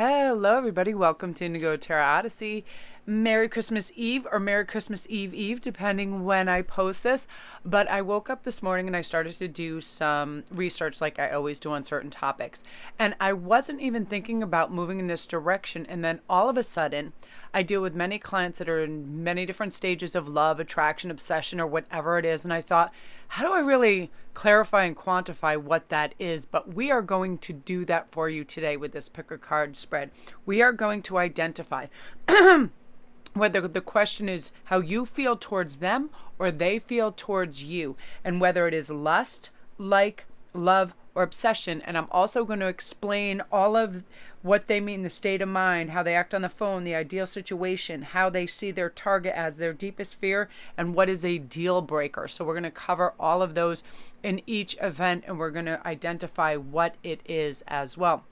Hello, everybody. Welcome to Indigo Tarot Odyssey. Merry Christmas Eve or Merry Christmas Eve, depending when I post this. But I woke up this morning and I started to do some research like I always do on certain topics. And I wasn't even thinking about moving in this direction. And then all of a sudden, I deal with many clients that are in many different stages of love, attraction, obsession, or whatever it is. And I thought, how do I really clarify and quantify what that is? But we are going to do that for you today with this pick a card spread. We are going to identify whether the question is how you feel towards them or they feel towards you, and whether it is lust, like, love, or obsession. And I'm also going to explain all of what they mean, the state of mind, how they act on the phone, the ideal situation, how they see their target as their deepest fear, and what is a deal breaker. So we're going to cover all of those in each event, and we're going to identify what it is as well.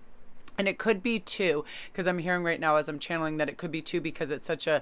And it could be two, because I'm hearing right now as I'm channeling that it could be two because it's such a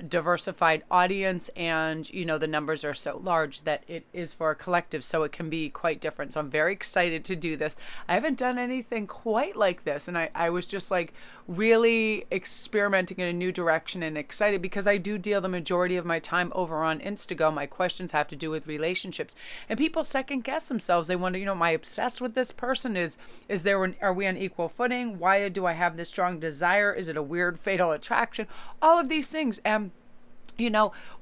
diversified audience, and the numbers are so large that it is for a collective, so it can be quite different. So I'm very excited to do this. I haven't done anything quite like this, and I was just like really experimenting in a new direction and excited because I do deal the majority of my time over on Instantgo. My questions have to do with relationships, and people second guess themselves. They wonder, am I obsessed with this person? Are we on equal footing? Why do I have this strong desire? Is it a weird fatal attraction? All of these things. And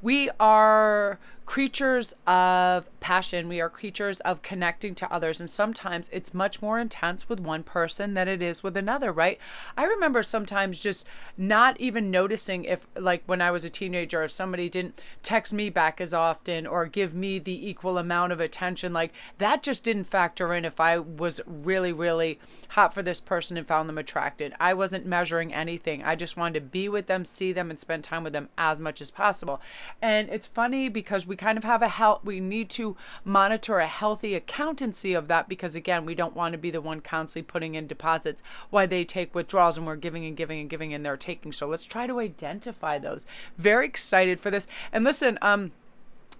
we are creatures of passion. We are creatures of connecting to others. And sometimes it's much more intense with one person than it is with another, right? I remember sometimes just not even noticing if, like when I was a teenager, if somebody didn't text me back as often or give me the equal amount of attention, like that just didn't factor in if I was really, really hot for this person and found them attracted. I wasn't measuring anything. I just wanted to be with them, see them, and spend time with them as much as possible. And it's funny because we kind of have we need to monitor a healthy accountancy of that, because again, we don't want to be the one constantly putting in deposits while they take withdrawals, and we're giving and giving and giving and they're taking. So let's try to identify those. Very excited for this. And listen,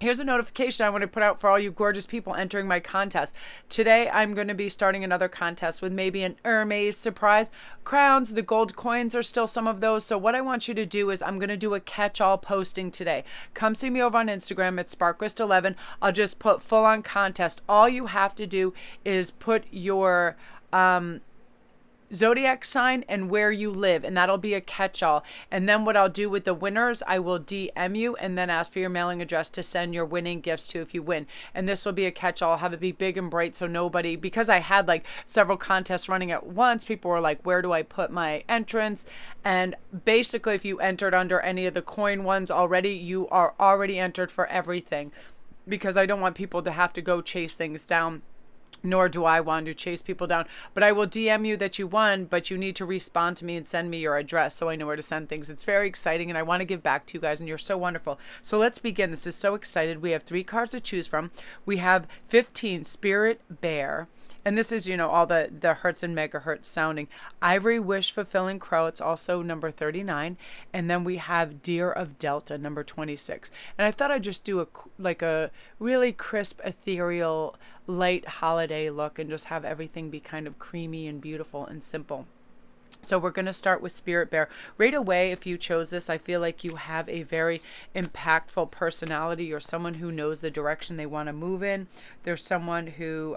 here's a notification I want to put out for all you gorgeous people entering my contest. Today, I'm going to be starting another contest with maybe an Hermes surprise. Crowns, the gold coins are still some of those. So what I want you to do is I'm going to do a catch-all posting today. Come see me over on Instagram at SparkWist11. I'll just put full-on contest. All you have to do is put your zodiac sign and where you live, and that'll be a catch-all. And then what I'll do with the winners, I will DM you and then ask for your mailing address to send your winning gifts to if you win. And this will be a catch-all. I'll have it be big and bright so nobody, because I had like several contests running at once, people were like, where do I put my entrance? And basically if you entered under any of the coin ones already, you are already entered for everything, because I don't want people to have to go chase things down, nor do I want to chase people down. But I will DM you that you won, but you need to respond to me and send me your address so I know where to send things. It's very exciting, and I want to give back to you guys, and you're so wonderful. So let's begin. This is so excited. We have 3 cards to choose from. We have 15, Spirit Bear. And this is, all the hertz and megahertz sounding. Ivory, Wish Fulfilling Crow. It's also number 39. And then we have Deer of Delta, number 26. And I thought I'd just do a really crisp, ethereal, light holiday look and just have everything be kind of creamy and beautiful and simple. So we're going to start with Spirit Bear. Right away, if you chose this, I feel like you have a very impactful personality, or someone who knows the direction they want to move in. There's someone who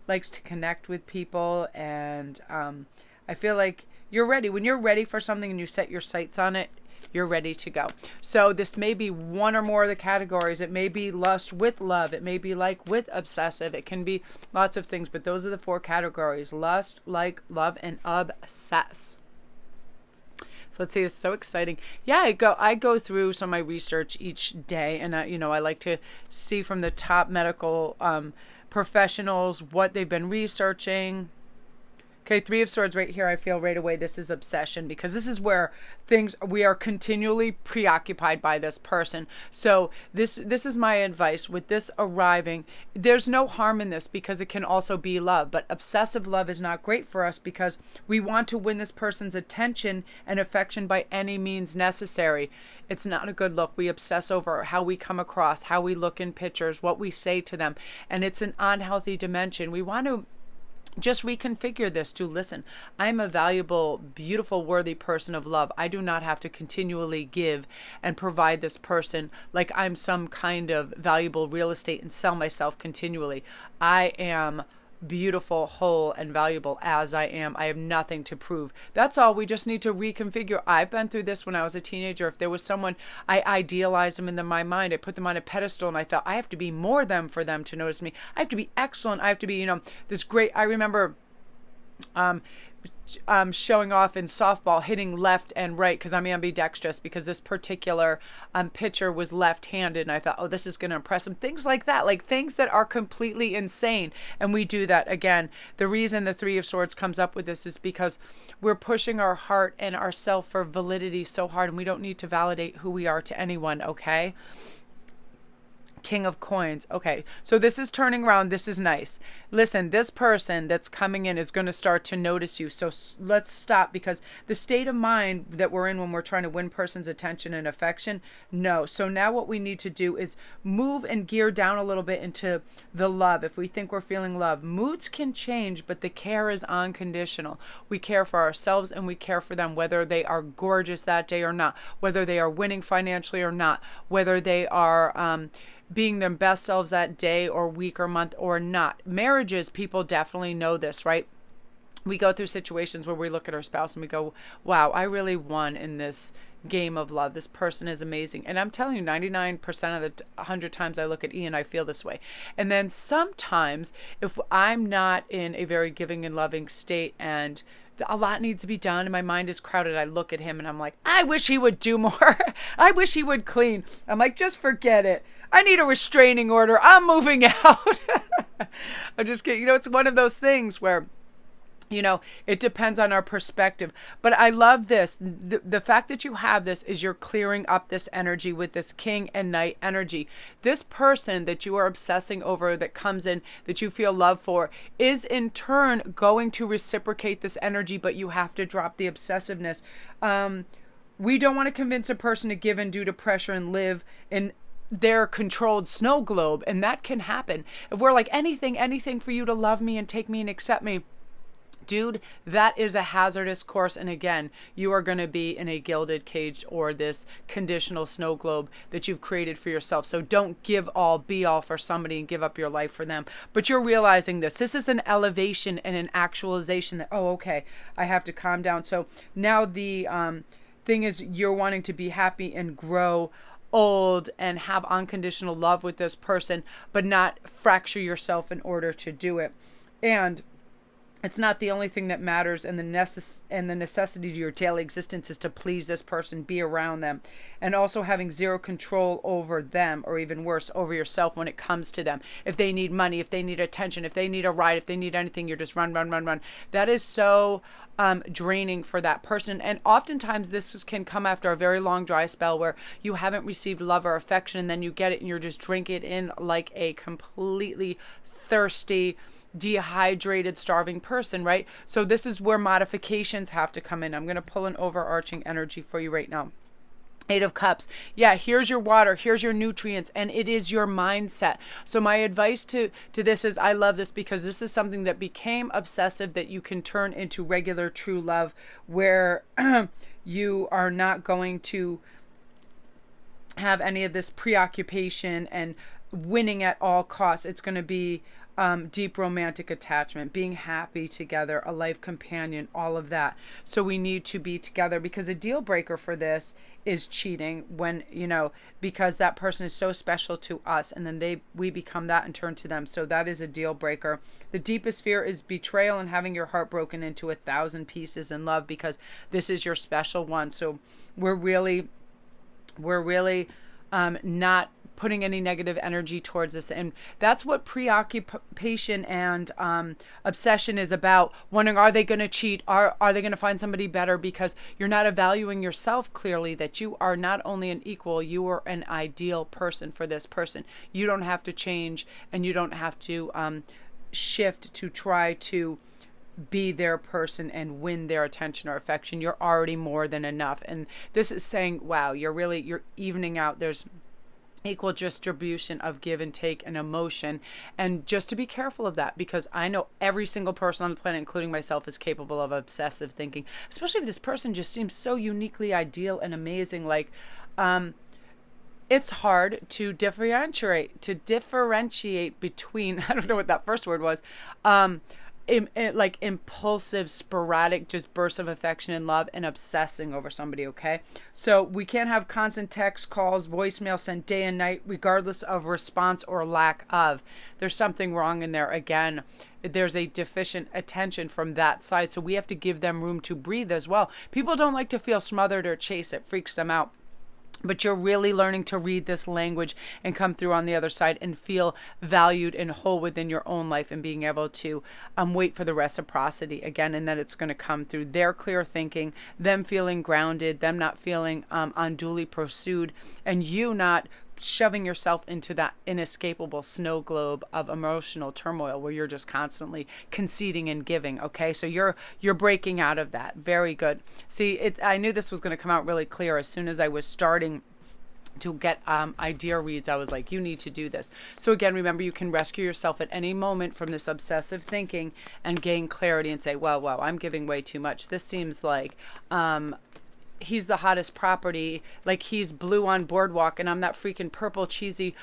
likes to connect with people, and I feel like you're ready. When you're ready for something and you set your sights on it, you're ready to go. So this may be one or more of the categories. It may be lust with love. It may be like with obsessive. It can be lots of things, but those are the 4 categories: lust, like, love, and obsess. So let's see, it's so exciting. Yeah, I go through some of my research each day, and I like to see from the top medical professionals what they've been researching. Okay, 3 of Swords right here. I feel right away this is obsession, because this is where we are continually preoccupied by this person. So this is my advice with this arriving. There's no harm in this because it can also be love, but obsessive love is not great for us because we want to win this person's attention and affection by any means necessary. It's not a good look. We obsess over how we come across, how we look in pictures, what we say to them, and it's an unhealthy dimension. We want to just reconfigure this to listen. I'm a valuable, beautiful, worthy person of love. I do not have to continually give and provide this person like I'm some kind of valuable real estate and sell myself continually. I am beautiful, whole, and valuable as I am. I have nothing to prove. That's all. We just need to reconfigure. I've been through this when I was a teenager. If there was someone, I idealized them in my mind. I put them on a pedestal and I thought I have to be more them for them to notice me. I have to be excellent. I have to be, this great. I remember showing off in softball, hitting left and right because I'm ambidextrous, because this particular pitcher was left-handed, and I thought, oh, this is going to impress him. Things like that, like things that are completely insane. And we do that again. The reason the Three of Swords comes up with this is because we're pushing our heart and ourself for validity so hard, and we don't need to validate who we are to anyone, okay? King of Coins. Okay, so this is turning around. This is nice. Listen, this person that's coming in is going to start to notice you. So let's stop, because the state of mind that we're in when we're trying to win person's attention and affection, no. So now what we need to do is move and gear down a little bit into the love. If we think we're feeling love, moods can change, but the care is unconditional. We care for ourselves and we care for them, whether they are gorgeous that day or not, whether they are winning financially or not, whether they are being their best selves that day or week or month or not. Marriages, people definitely know this, right? We go through situations where we look at our spouse and we go, wow, I really won in this game of love. This person is amazing. And I'm telling you, 99% of the 100 times I look at Ian, I feel this way. And then sometimes if I'm not in a very giving and loving state and a lot needs to be done and my mind is crowded, I look at him and I'm like, I wish he would do more. I wish he would clean. I'm like, just forget it. I need a restraining order. I'm moving out. I'm just kidding. It's one of those things where, it depends on our perspective. But I love this. The fact that you have this is you're clearing up this energy with this King and Knight energy. This person that you are obsessing over, that comes in, that you feel love for, is in turn going to reciprocate this energy, but you have to drop the obsessiveness. We don't want to convince a person to give in due to pressure and live in their controlled snow globe. And that can happen. If we're like, anything for you to love me and take me and accept me, dude, that is a hazardous course. And again, you are going to be in a gilded cage or this conditional snow globe that you've created for yourself. So don't give all, be all for somebody and give up your life for them. But you're realizing this. This is an elevation and an actualization that, oh, okay, I have to calm down. So now the thing is, you're wanting to be happy and grow old and have unconditional love with this person, but not fracture yourself in order to do it. And it's not the only thing that matters, and the necessity to your daily existence is to please this person, be around them, and also having zero control over them, or even worse, over yourself when it comes to them. If they need money, if they need attention, if they need a ride, if they need anything, you're just run. That is so draining for that person. And oftentimes this can come after a very long dry spell where you haven't received love or affection, and then you get it and you're just drinking it in like a completely thirsty, dehydrated, starving person, right? So this is where modifications have to come in. I'm going to pull an overarching energy for you right now. Eight of Cups. Yeah, here's your water, here's your nutrients, and it is your mindset. So my advice to this is, I love this because this is something that became obsessive that you can turn into regular true love, where you are not going to have any of this preoccupation and winning at all costs. It's going to be deep romantic attachment, being happy together, a life companion, all of that. So we need to be together, because a deal breaker for this is cheating, when, because that person is so special to us, and then we become that in turn to them. So that is a deal breaker. The deepest fear is betrayal and having your heart broken into 1,000 pieces in love, because this is your special one. So we're really not putting any negative energy towards this. And that's what preoccupation and obsession is about. Wondering, are they going to cheat? Are they going to find somebody better? Because you're not evaluating yourself clearly, that you are not only an equal, you are an ideal person for this person. You don't have to change, and you don't have to shift to try to be their person and win their attention or affection. You're already more than enough. And this is saying, wow, you're evening out. There's equal distribution of give and take and emotion. And just to be careful of that, because I know every single person on the planet, including myself, is capable of obsessive thinking, especially if this person just seems so uniquely ideal and amazing. Like, it's hard to differentiate between, I don't know what that first word was, like impulsive, sporadic, just bursts of affection and love, and obsessing over somebody. Okay, so we can't have constant text, calls, voicemail sent day and night, regardless of response or lack of. There's something wrong in there. Again, there's a deficient attention from that side, so we have to give them room to breathe as well. People don't like to feel smothered or chased. It freaks them out. But you're really learning to read this language and come through on the other side and feel valued and whole within your own life, and being able to wait for the reciprocity again, and that it's going to come through their clear thinking, them feeling grounded, them not feeling unduly pursued, and you not shoving yourself into that inescapable snow globe of emotional turmoil where you're just constantly conceding and giving. Okay, so you're breaking out of that. Very good. See, I knew this was going to come out really clear as soon as I was starting to get idea reads. I was like, you need to do this. So again, remember, you can rescue yourself at any moment from this obsessive thinking and gain clarity and say, well, I'm giving way too much. This seems like he's the hottest property, like he's blue on boardwalk and I'm that freaking purple cheesy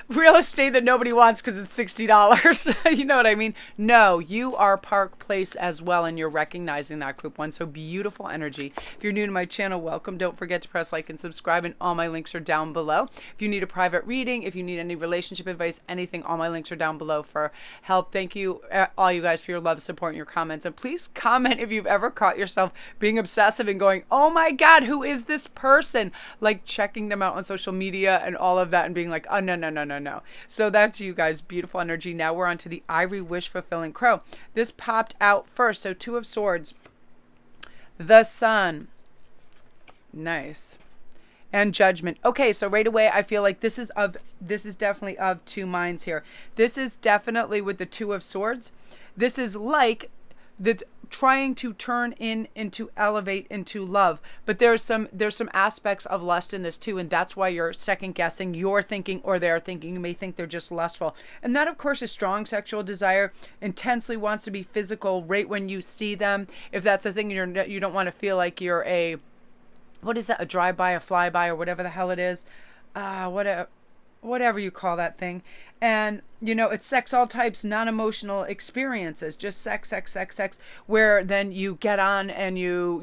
real estate that nobody wants because it's $60. You know what I mean? No, you are Park Place as well, and you're recognizing that group one. So beautiful energy. If you're new to my channel, welcome. Don't forget to press like and subscribe, and all my links are down below. If you need a private reading, if you need any relationship advice, anything, all my links are down below for help. Thank you all you guys for your love, support, and your comments. And please comment if you've ever caught yourself being obsessive and going, oh my God, who is this person? Like checking them out on social media and all of that and being like, oh, no. So that's you guys. Beautiful energy. Now we're on to the Ivory Wish Fulfilling Crow. This popped out first. So Two of Swords, the Sun. Nice. And Judgment. Okay, so right away I feel like this is definitely of two minds here. This is definitely with the Two of Swords. This is like the trying to turn into elevate into love, but there's some aspects of lust in this too, and that's why you're second guessing your thinking or their thinking. You may think they're just lustful, and that of course is strong sexual desire, intensely wants to be physical right when you see them. If that's a thing, you don't want to feel like you're a, what is that, a drive-by, a flyby, or whatever the hell it is, whatever you call that thing. And it's sex, all types, non-emotional experiences, just sex, where then you get on and you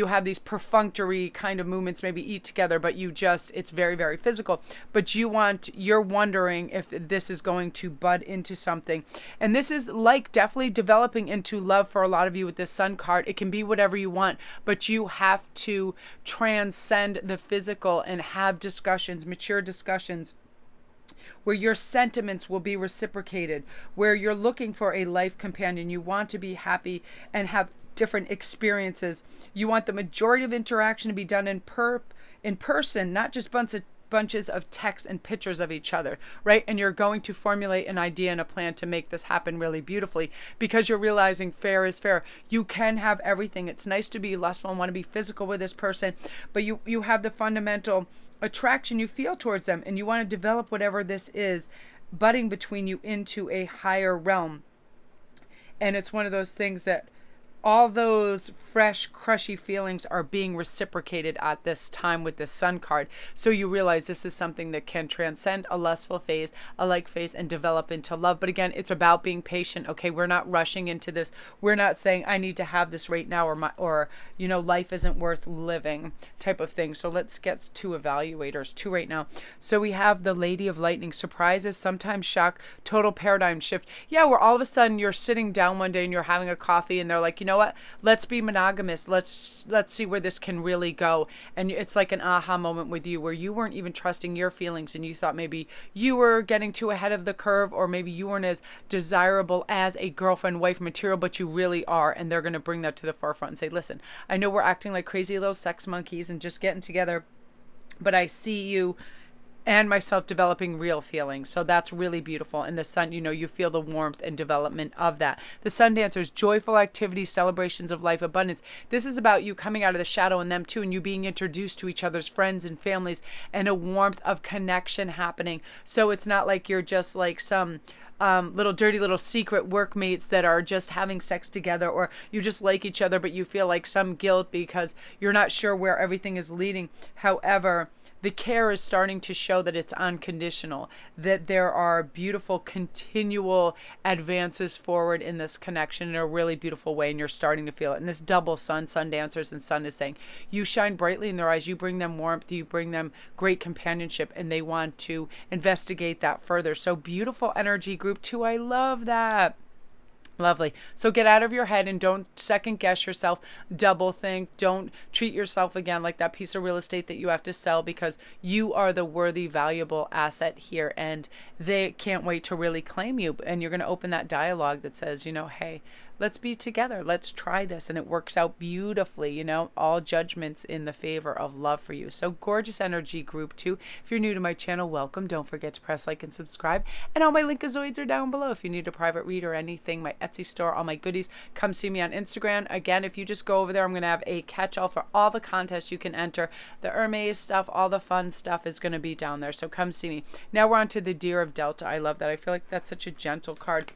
have these perfunctory kind of movements, maybe eat together, but it's very, very physical. But you're wondering if this is going to bud into something. And this is like definitely developing into love for a lot of you with this Sun card. It can be whatever you want, but you have to transcend the physical and have discussions, mature discussions, where your sentiments will be reciprocated, where you're looking for a life companion. You want to be happy and have different experiences. You want the majority of interaction to be done in person, not just bunches of texts and pictures of each other, right? And you're going to formulate an idea and a plan to make this happen really beautifully, because you're realizing fair is fair. You can have everything. It's nice to be lustful and want to be physical with this person, but you have the fundamental attraction you feel towards them, and you want to develop whatever this is budding between you into a higher realm. And it's one of those things that all those fresh, crushy feelings are being reciprocated at this time with the Sun card. So you realize this is something that can transcend a lustful phase, a like phase, and develop into love. But again, it's about being patient. Okay, we're not rushing into this. We're not saying I need to have this right now, or life isn't worth living type of thing. So let's get two evaluators, two right now. So we have the Lady of Lightning. Surprises, sometimes shock, total paradigm shift. Yeah, where all of a sudden you're sitting down one day and you're having a coffee and they're like, you know what? Let's be monogamous. Let's see where this can really go. And it's like an aha moment with you, where you weren't even trusting your feelings, and you thought maybe you were getting too ahead of the curve, or maybe you weren't as desirable as a girlfriend, wife material, but you really are. And they're going to bring that to the forefront and say, listen, I know we're acting like crazy little sex monkeys and just getting together, but I see you and myself developing real feelings. So that's really beautiful. And the sun, you feel the warmth and development of that. The sun dancers, joyful activities, celebrations of life, abundance. This is about you coming out of the shadow and them too, and you being introduced to each other's friends and families, and a warmth of connection happening. So it's not like you're just like some little dirty little secret workmates that are just having sex together, or you just like each other, but you feel like some guilt because you're not sure where everything is leading. However, the care is starting to show that it's unconditional, that there are beautiful continual advances forward in this connection in a really beautiful way, and you're starting to feel it. And this double sun dancers, and sun is saying you shine brightly in their eyes, you bring them warmth, you bring them great companionship, and they want to investigate that further. So beautiful energy, group 2. I love that. Lovely. So get out of your head and don't second guess yourself, double think. Don't treat yourself again like that piece of real estate that you have to sell, because you are the worthy, valuable asset here, and they can't wait to really claim you. And you're going to open that dialogue that says, hey, let's be together. Let's try this. And it works out beautifully, all judgments in the favor of love for you. So gorgeous energy, group 2. If you're new to my channel, welcome. Don't forget to press like and subscribe. And all my linkazoids are down below. If you need a private read or anything, my Etsy store, all my goodies, come see me on Instagram. Again, if you just go over there, I'm going to have a catch-all for all the contests you can enter. The Hermes stuff, all the fun stuff is going to be down there. So come see me. Now we're on to the Deer of Delta. I love that. I feel like that's such a gentle card.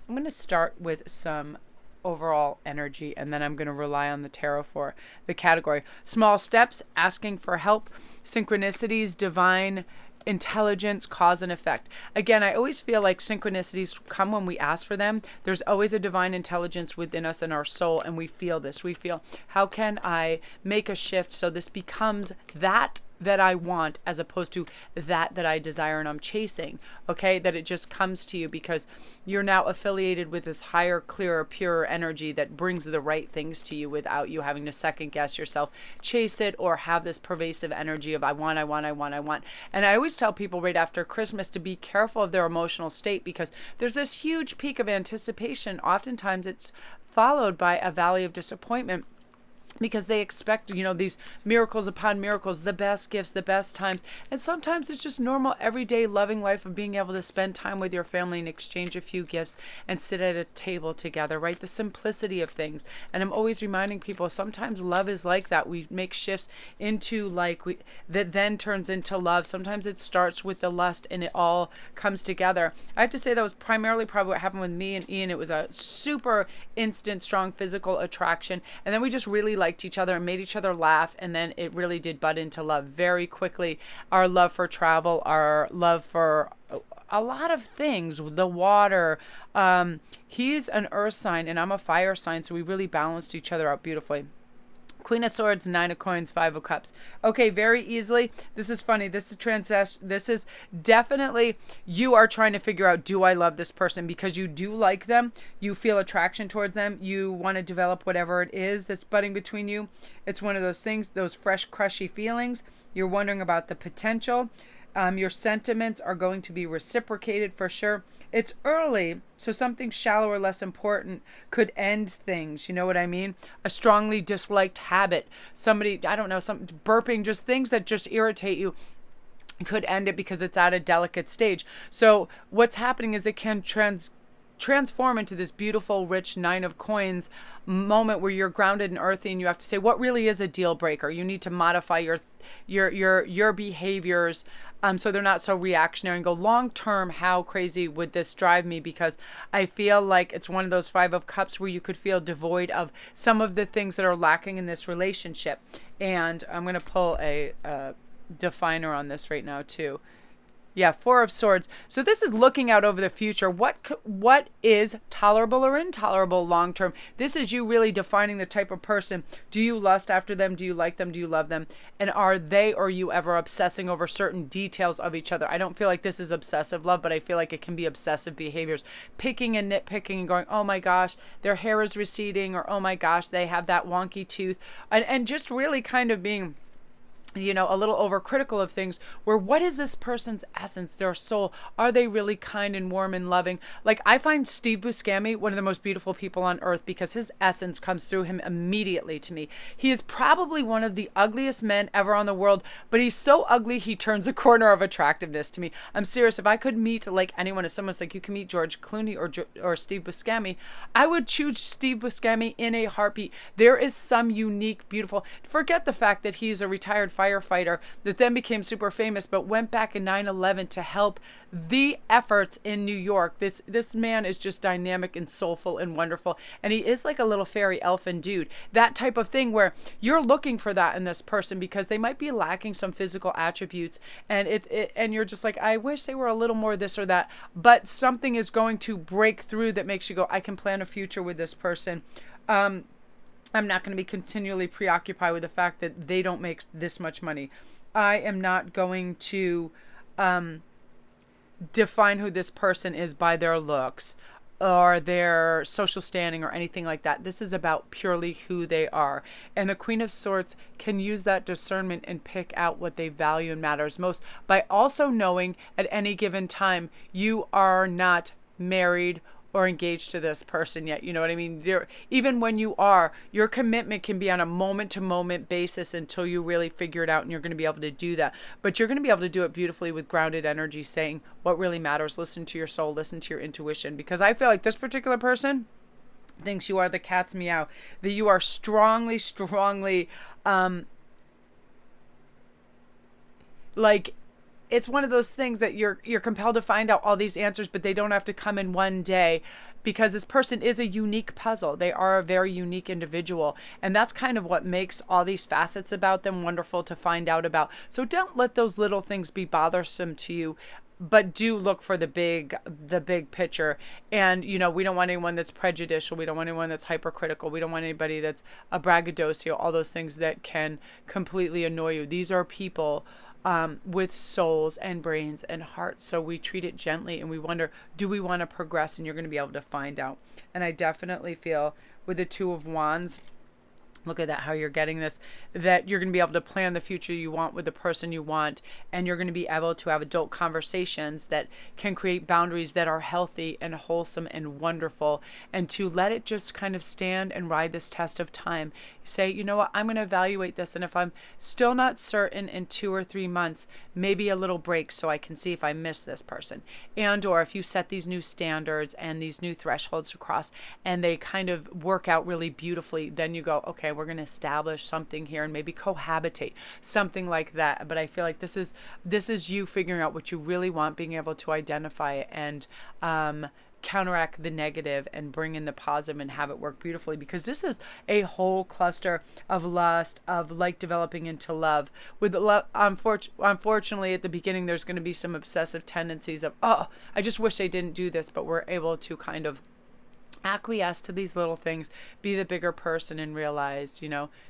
I'm going to start with some overall energy, and then I'm going to rely on the tarot for the category. Small steps, asking for help, synchronicities, divine intelligence, cause and effect. Again, I always feel like synchronicities come when we ask for them. There's always a divine intelligence within us and our soul, and we feel this. We feel, how can I make a shift so this becomes that I want, as opposed to that I desire and I'm chasing, okay? That it just comes to you because you're now affiliated with this higher, clearer, purer energy that brings the right things to you without you having to second guess yourself, chase it, or have this pervasive energy of I want. And I always tell people right after Christmas to be careful of their emotional state, because there's this huge peak of anticipation. Oftentimes it's followed by a valley of disappointment, because they expect, these miracles upon miracles, the best gifts, the best times. And sometimes it's just normal, everyday loving life of being able to spend time with your family and exchange a few gifts and sit at a table together, right? The simplicity of things. And I'm always reminding people, sometimes love is like that. We make shifts into that then turns into love. Sometimes it starts with the lust and it all comes together. I have to say that was primarily probably what happened with me and Ian. It was a super instant, strong physical attraction. And then we just really liked each other and made each other laugh, and then it really did butt into love very quickly. Our love for travel, our love for a lot of things, the water. He's an earth sign and I'm a fire sign, so we really balanced each other out beautifully. Queen of Swords, 9 of Coins, 5 of Cups. Okay, very easily. This is funny. This is definitely, you are trying to figure out, do I love this person? Because you do like them. You feel attraction towards them. You want to develop whatever it is that's budding between you. It's one of those things, those fresh, crushy feelings. You're wondering about the potential. Your sentiments are going to be reciprocated for sure. It's early, so something shallow or less important could end things. You know what I mean? A strongly disliked habit, somebody, I don't know, some burping, just things that just irritate you could end it because it's at a delicate stage. So what's happening is it can transform into this beautiful, rich 9 of Coins moment where you're grounded and earthy, and you have to say, what really is a deal breaker? You need to modify your behaviors so they're not so reactionary, and go, long term, how crazy would this drive me? Because I feel like it's one of those 5 of Cups where you could feel devoid of some of the things that are lacking in this relationship. And I'm going to pull a definer on this right now too. Yeah, 4 of Swords. So this is looking out over the future. What is tolerable or intolerable long term? This is you really defining the type of person. Do you lust after them? Do you like them? Do you love them? And are they or you ever obsessing over certain details of each other? I don't feel like this is obsessive love, but I feel like it can be obsessive behaviors. Picking and nitpicking and going, oh my gosh, their hair is receding, or oh my gosh, they have that wonky tooth. And just really kind of being a little overcritical of things, where what is this person's essence, their soul? Are they really kind and warm and loving? Like, I find Steve Buscemi one of the most beautiful people on earth because his essence comes through him immediately to me. He is probably one of the ugliest men ever on the world, but he's so ugly he turns the corner of attractiveness to me. I'm serious. If I could meet like anyone, if someone's like, you can meet George Clooney or Steve Buscemi, I would choose Steve Buscemi in a heartbeat. There is some unique, beautiful, forget the fact that he's a retired firefighter that then became super famous, but went back in 9/11 to help the efforts in New York. This man is just dynamic and soulful and wonderful, and he is like a little fairy elfin dude. That type of thing where you're looking for that in this person because they might be lacking some physical attributes, and and you're just like, I wish they were a little more this or that, but something is going to break through that makes you go, I can plan a future with this person. I'm not going to be continually preoccupied with the fact that they don't make this much money. I am not going to define who this person is by their looks or their social standing or anything like that. This is about purely who they are. And the Queen of Swords can use that discernment and pick out what they value and matters most by also knowing at any given time you are not married or engaged to this person yet. You know what I mean? Even when you are, your commitment can be on a moment-to-moment basis until you really figure it out, and you're going to be able to do that. But you're going to be able to do it beautifully with grounded energy, saying what really matters. Listen to your soul, listen to your intuition. Because I feel like this particular person thinks you are the cat's meow, that you are strongly, like, it's one of those things that you're compelled to find out all these answers, but they don't have to come in one day, because this person is a unique puzzle. They are a very unique individual, and that's kind of what makes all these facets about them wonderful to find out about. So don't let those little things be bothersome to you, but do look for the big picture. And, we don't want anyone that's prejudicial. We don't want anyone that's hypercritical. We don't want anybody that's a braggadocio, all those things that can completely annoy you. These are people with souls and brains and hearts. So we treat it gently and we wonder, do we want to progress? And you're going to be able to find out. And I definitely feel with the Two of Wands, look at that, how you're getting this, that you're going to be able to plan the future you want with the person you want, and you're going to be able to have adult conversations that can create boundaries that are healthy and wholesome and wonderful, and to let it just kind of stand and ride this test of time. Say, you know what, I'm going to evaluate this, and if I'm still not certain in 2 or 3 months, maybe a little break so I can see if I miss this person. And or if you set these new standards and these new thresholds to cross and they kind of work out really beautifully, then you go, okay, we're going to establish something here and maybe cohabitate, something like that. But I feel like this is you figuring out what you really want, being able to identify it and counteract the negative and bring in the positive and have it work beautifully, because this is a whole cluster of lust, of like developing into love. With love, unfortunately at the beginning there's going to be some obsessive tendencies of, oh, I just wish they didn't do this, but we're able to kind of acquiesce to these little things, be the bigger person, and realize,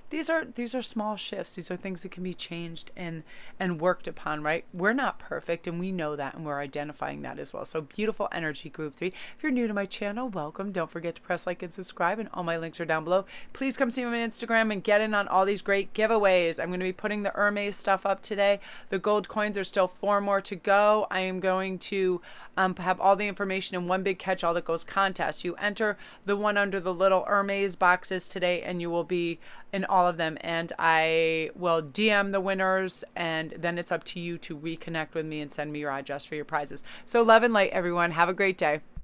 these are small shifts. These are things that can be changed and worked upon, right? We're not perfect, and we know that, and we're identifying that as well. So beautiful energy, group 3. If you're new to my channel, welcome. Don't forget to press like and subscribe, and all my links are down below. Please come see me on Instagram and get in on all these great giveaways. I'm going to be putting the Hermes stuff up today. The gold coins are still 4 more to go. I am going to have all the information in one big catch-all that goes contest. You enter the one under the little Hermes boxes today, and you will be in all of them, and I will DM the winners, and then it's up to you to reconnect with me and send me your address for your prizes. So love and light, everyone. Have a great day.